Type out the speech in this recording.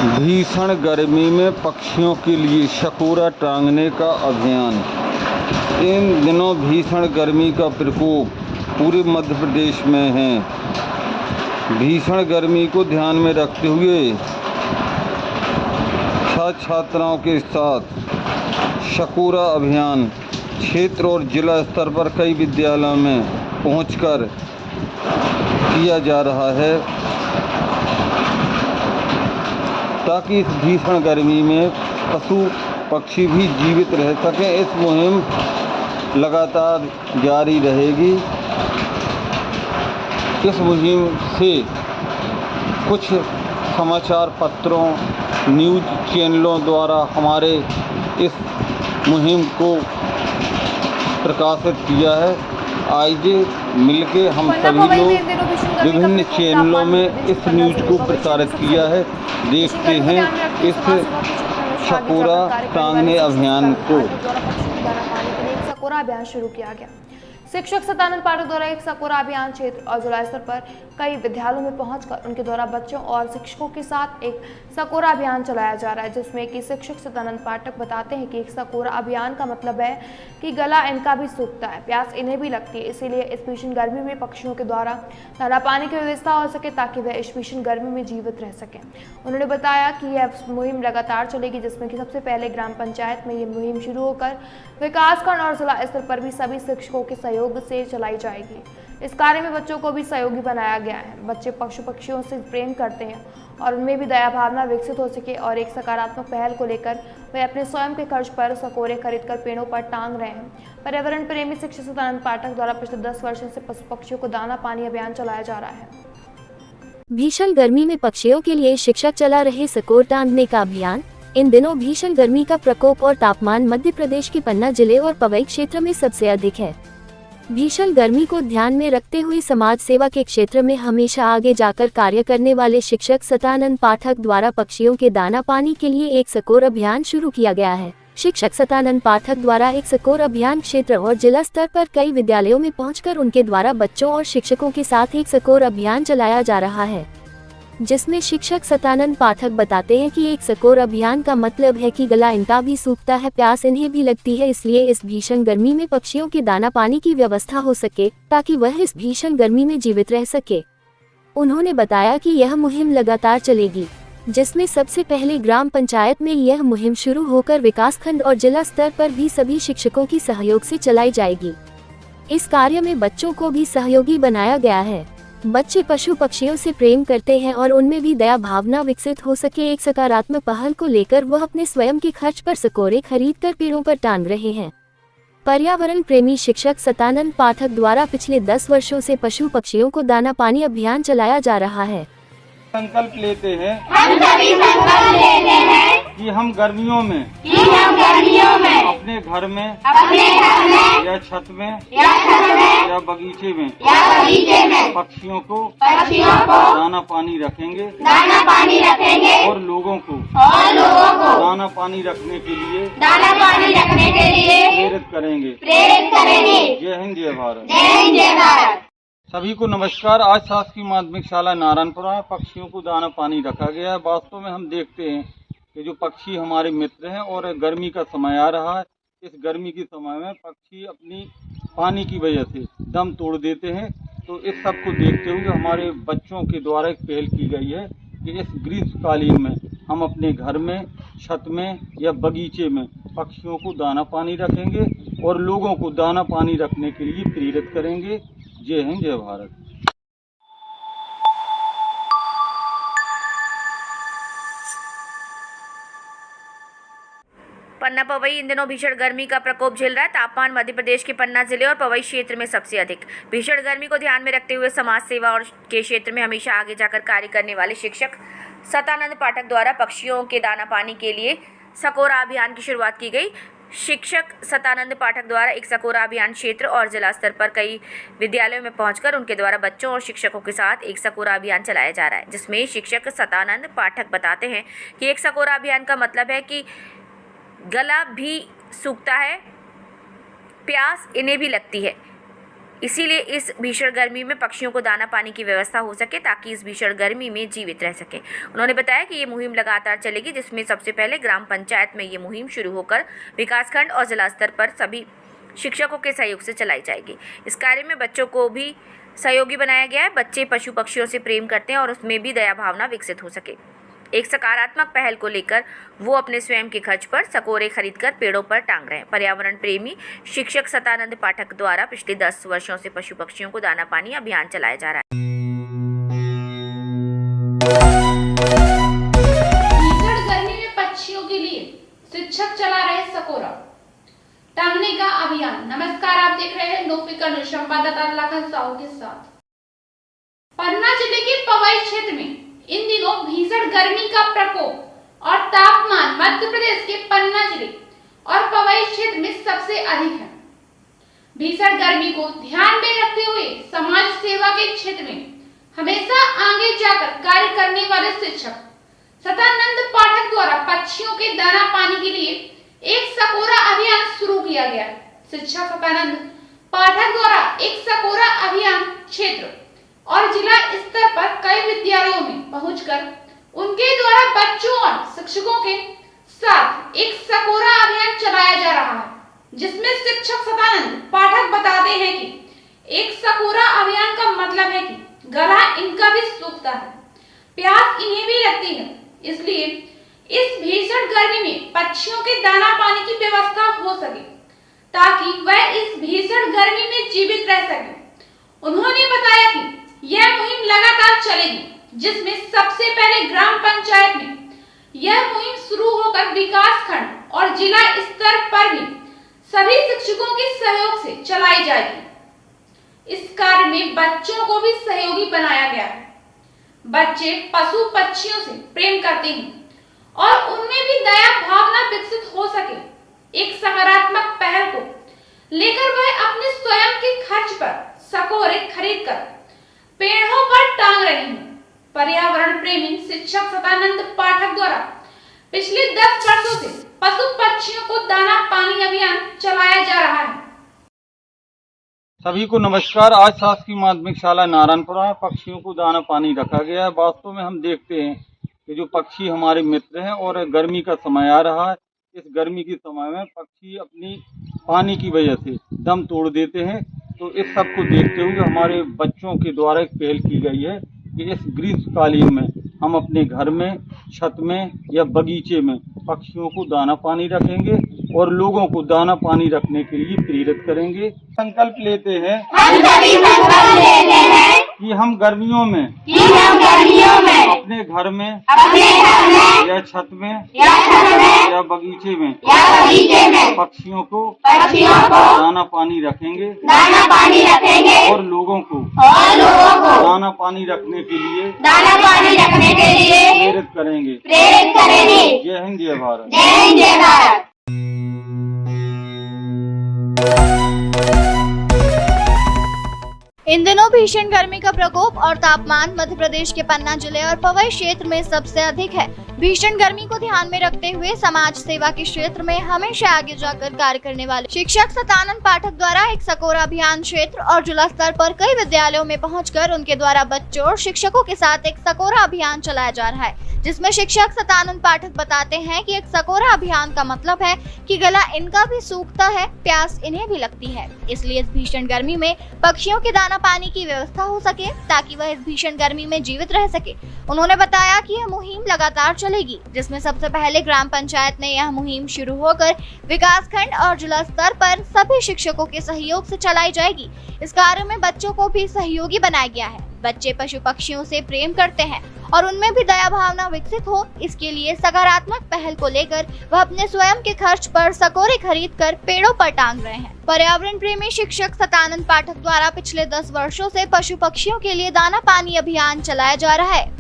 भीषण गर्मी में पक्षियों के लिए शकोरा टांगने का अभियान। इन दिनों भीषण गर्मी का प्रकोप पूरे मध्य प्रदेश में है। भीषण गर्मी को ध्यान में रखते हुए छात्र छात्राओं के साथ शकोरा अभियान क्षेत्र और जिला स्तर पर कई विद्यालयों में पहुंचकर किया जा रहा है, ताकि इस भीषण गर्मी में पशु पक्षी भी जीवित रह सकें। इस मुहिम लगातार जारी रहेगी। इस मुहिम से कुछ समाचार पत्रों, न्यूज़ चैनलों द्वारा हमारे इस मुहिम को प्रकाशित किया है। आइए मिलके हम सभी लोग विभिन्न चैनलों में इस न्यूज़ को प्रसारित किया है, देखते हैं इस शकोरा टांगने अभियान को। शकोरा अभियान शुरू किया गया। शिक्षक सतानंद पाठक द्वारा एक शकोरा अभियान क्षेत्र और जिला स्तर पर कई विद्यालयों में पहुंचकर उनके द्वारा बच्चों और शिक्षकों के साथ एक शकोरा अभियान चलाया जा रहा है, जिसमें कि शिक्षक सतानंद पाठक बताते हैं कि एक शकोरा अभियान का मतलब है कि गला इनका भी सूखता है, प्यास इन्हें भी लगती है, इसीलिए इस भीषण गर्मी में पक्षियों के द्वारा दाना पानी की व्यवस्था हो सके ताकि वह इस भीषण गर्मी में जीवित रह सके। उन्होंने बताया कि यह मुहिम लगातार चलेगी, जिसमें कि सबसे पहले ग्राम पंचायत में ये मुहिम शुरू होकर विकासखंड और जिला स्तर पर भी सभी शिक्षकों के सहयोग से चलाई जाएगी। इस कार्य में बच्चों को भी सहयोगी बनाया गया है। बच्चे पशु पक्षियों से प्रेम करते हैं और उनमें भी दया भावना विकसित हो सके और एक सकारात्मक पहल को लेकर वे अपने स्वयं के खर्च पर शकोरे खरीदकर पेड़ों पर टांग रहे हैं। पर्यावरण प्रेमी शिक्षक सतानंद पाठक द्वारा पिछले 10 वर्षों से पशु पक्षियों को दाना पानी अभियान चलाया जा रहा है। भीषण गर्मी में पक्षियों के लिए शिक्षक चला रहे शकोर टांगने का अभियान। इन दिनों भीषण गर्मी का प्रकोप और तापमान मध्य प्रदेश के पन्ना जिले और पवई क्षेत्र में सबसे अधिक है। भीषण गर्मी को ध्यान में रखते हुए समाज सेवा के क्षेत्र में हमेशा आगे जाकर कार्य करने वाले शिक्षक सतानंद पाठक द्वारा पक्षियों के दाना पानी के लिए एक शकोर अभियान शुरू किया गया है। शिक्षक सतानंद पाठक द्वारा एक शकोर अभियान क्षेत्र और जिला स्तर पर कई विद्यालयों में पहुंचकर उनके द्वारा बच्चों और शिक्षकों के साथ एक शकोर अभियान चलाया जा रहा है, जिसमें शिक्षक सतानंद पाठक बताते हैं कि एक शकोर अभियान का मतलब है कि गला इनका भी सूखता है, प्यास इन्हें भी लगती है, इसलिए इस भीषण गर्मी में पक्षियों के दाना पानी की व्यवस्था हो सके ताकि वह इस भीषण गर्मी में जीवित रह सके। उन्होंने बताया कि यह मुहिम लगातार चलेगी, जिसमें सबसे पहले ग्राम पंचायत में यह मुहिम शुरू होकर विकासखंड और जिला स्तर पर भी सभी शिक्षकों की सहयोग से चलाई जाएगी। इस कार्य में बच्चों को भी सहयोगी बनाया गया है। बच्चे पशु पक्षियों से प्रेम करते हैं और उनमें भी दया भावना विकसित हो सके एक सकारात्मक पहल को लेकर वह अपने स्वयं के खर्च पर शकोरे खरीदकर पेड़ों पर टांग रहे हैं। पर्यावरण प्रेमी शिक्षक सतानंद पाठक द्वारा पिछले 10 वर्षों से पशु पक्षियों को दाना पानी अभियान चलाया जा रहा है। संकल्प लेते हैं कि हम गर्मियों में अपने घर में या छत में या बगीचे में पक्षियों को दाना पानी रखेंगे और लोगों को दाना पानी रखने के लिए प्रेरित करेंगे। जय हिंद, जय भारत। सभी को नमस्कार। आज शासकीय माध्यमिक शाला नारायणपुरा में पक्षियों को दाना पानी रखा गया है। वास्तव में हम देखते हैं कि जो पक्षी हमारे मित्र हैं और गर्मी का समय आ रहा है, इस गर्मी के समय में पक्षी अपनी पानी की वजह से दम तोड़ देते हैं। तो इस सब को देखते हुए हमारे बच्चों के द्वारा एक पहल की गई है कि इस ग्रीष्मकालीन में हम अपने घर में, छत में या बगीचे में पक्षियों को दाना पानी रखेंगे और लोगों को दाना पानी रखने के लिए प्रेरित करेंगे। जय हिंद, जय भारत। पन्ना पवई इन दिनों भीषण गर्मी का प्रकोप झेल रहा है। तापमान मध्य प्रदेश के पन्ना जिले और पवई क्षेत्र में सबसे अधिक। भीषण गर्मी को ध्यान में रखते हुए समाज सेवा और के क्षेत्र में हमेशा आगे जाकर कार्य करने वाले शिक्षक सतानंद पाठक द्वारा पक्षियों के दाना पानी के लिए शकोरा अभियान की शुरुआत की गई। शिक्षक सतानंद पाठक द्वारा एक शकोरा अभियान क्षेत्र और जिला स्तर पर कई विद्यालयों में पहुंचकर उनके द्वारा बच्चों और शिक्षकों के साथ एक शकोरा अभियान चलाया जा रहा है, जिसमें शिक्षक सतानंद पाठक बताते हैं कि एक शकोरा अभियान का मतलब है कि गला भी सूखता है, प्यास इन्हें भी लगती है, इसीलिए इस भीषण गर्मी में पक्षियों को दाना पानी की व्यवस्था हो सके ताकि इस भीषण गर्मी में जीवित रह सके। उन्होंने बताया कि ये मुहिम लगातार चलेगी, जिसमें सबसे पहले ग्राम पंचायत में ये मुहिम शुरू होकर विकासखंड और जिला स्तर पर सभी शिक्षकों के सहयोग से चलाई जाएगी। इस कार्य में बच्चों को भी सहयोगी बनाया गया है। बच्चे पशु पक्षियों से प्रेम करते हैं और उसमें भी दया भावना विकसित हो सके। एक सकारात्मक पहल को लेकर वो अपने स्वयं के खर्च पर सकोरे खरीदकर पेड़ों पर टांग रहे हैं। पर्यावरण प्रेमी शिक्षक सतानंद पाठक द्वारा पिछले 10 वर्षों से पशु पक्षियों को दाना पानी अभियान चलाया जा रहा है। भीषण गर्मी में पक्षियों के लिए शिक्षक चला रहे सकोरा टांगने का अभियान। नमस्कार, आप देख रहे हैं नोफिका न्यूज, संवाददाता लखन साहू के साथ। पन्ना जिले के पवई क्षेत्र में इन दिनों भीषण गर्मी का प्रकोप और तापमान मध्य प्रदेश के पन्ना जिले और पवई क्षेत्र में सबसे अधिक है। भीषण गर्मी को ध्यान में रखते हुए समाज सेवा के क्षेत्र में हमेशा आगे जाकर कार्य करने वाले शिक्षक सतानंद पाठक द्वारा पक्षियों के दाना पानी के लिए एक सकोरा अभियान शुरू किया गया। शिक्षक सतानंद पाठक द्वारा एक सकोरा अभियान क्षेत्र और जिला स्तर पर कई विद्यालयों में पहुंचकर उनके द्वारा बच्चों और शिक्षकों के साथ एक सकोरा अभियान चलाया जा रहा है, जिसमें शिक्षक सतानंद पाठक बताते हैं कि एक सकोरा अभियान का मतलब है कि गला इनका भी सूखता है, प्यास इन्हें भी लगती है, इसलिए इस भीषण गर्मी में पक्षियों के दाना पानी की व्यवस्था हो सके ताकि वह इस भीषण गर्मी में जीवित रह सके। उन्होंने बताया कि यह मुहिम लगातार चलेगी, जिसमें सबसे पहले ग्राम पंचायत में यह मुहिम शुरू होकर विकास खंड और जिला स्तर पर भी सभी शिक्षकों के सहयोग से चलाई जाएगी। इस कार्य में बच्चों को भी सहयोगी बनाया गया है। बच्चे पशु पक्षियों से प्रेम करते हैं और उनमें भी दया भावना विकसित हो सके, एक सकारात्मक पहल को लेकर वह अपने स्वयं के खर्च पर सकोरे खरीदकर पेड़ों पर टांग रहे हैं। पर्यावरण प्रेमी शिक्षक सतानंद पाठक द्वारा पिछले 10 वर्षों से पशु पक्षियों को दाना पानी अभियान चलाया जा रहा है। सभी को नमस्कार। आज शासकीय माध्यमिक शाला नारायणपुरा में पक्षियों को दाना पानी रखा गया है। वास्तव में हम देखते हैं कि जो पक्षी हमारे मित्र हैं और गर्मी का समय आ रहा है, इस गर्मी के समय में पक्षी अपनी पानी की वजह से दम तोड़ देते हैं। तो इस सब को देखते हुए हमारे बच्चों के द्वारा एक पहल की गई है कि इस ग्रीष्मकालीन में हम अपने घर में, छत में या बगीचे में पक्षियों को दाना पानी रखेंगे और लोगों को दाना पानी रखने के लिए प्रेरित करेंगे। संकल्प लेते हैं कि हम गर्मियों में अपने घर में या छत में या बगीचे में पक्षियों को दाना पानी रखेंगे और लोगों को दाना पानी रखने के लिए प्रेरित करेंगे। जय हिंद, जय भारत। इन दिनों भीषण गर्मी का प्रकोप और तापमान मध्य प्रदेश के पन्ना जिले और पवई क्षेत्र में सबसे अधिक है। भीषण गर्मी को ध्यान में रखते हुए समाज सेवा के क्षेत्र में हमेशा आगे जाकर कार्य करने वाले शिक्षक सतानंद पाठक द्वारा एक सकोरा अभियान क्षेत्र और जिला स्तर पर कई विद्यालयों में पहुंचकर उनके द्वारा बच्चों और शिक्षकों के साथ एक सकोरा अभियान चलाया जा रहा है, जिसमें शिक्षक सतानंद पाठक बताते हैं कि एक सकोरा अभियान का मतलब है कि गला इनका भी सूखता है, प्यास इन्हें भी लगती है, इसलिए इस भीषण गर्मी में पक्षियों के दाना पानी की व्यवस्था हो सके ताकि वह इस भीषण गर्मी में जीवित रह सके। उन्होंने बताया कि यह मुहिम लगातार चलेगी, जिसमें सबसे पहले ग्राम पंचायत में यह मुहिम शुरू होकर विकास खंड और जिला स्तर पर सभी शिक्षकों के सहयोग से चलाई जाएगी। इस कार्य में बच्चों को भी सहयोगी बनाया गया है। बच्चे पशु पक्षियों से प्रेम करते हैं और उनमें भी दया भावना विकसित हो, इसके लिए सकारात्मक पहल को लेकर वह अपने स्वयं के खर्च पर सकोरे खरीदकर पेड़ों पर टांग रहे हैं। पर्यावरण प्रेमी शिक्षक सतानंद पाठक द्वारा पिछले 10 वर्षों से पशु पक्षियों के लिए दाना पानी अभियान चलाया जा रहा है।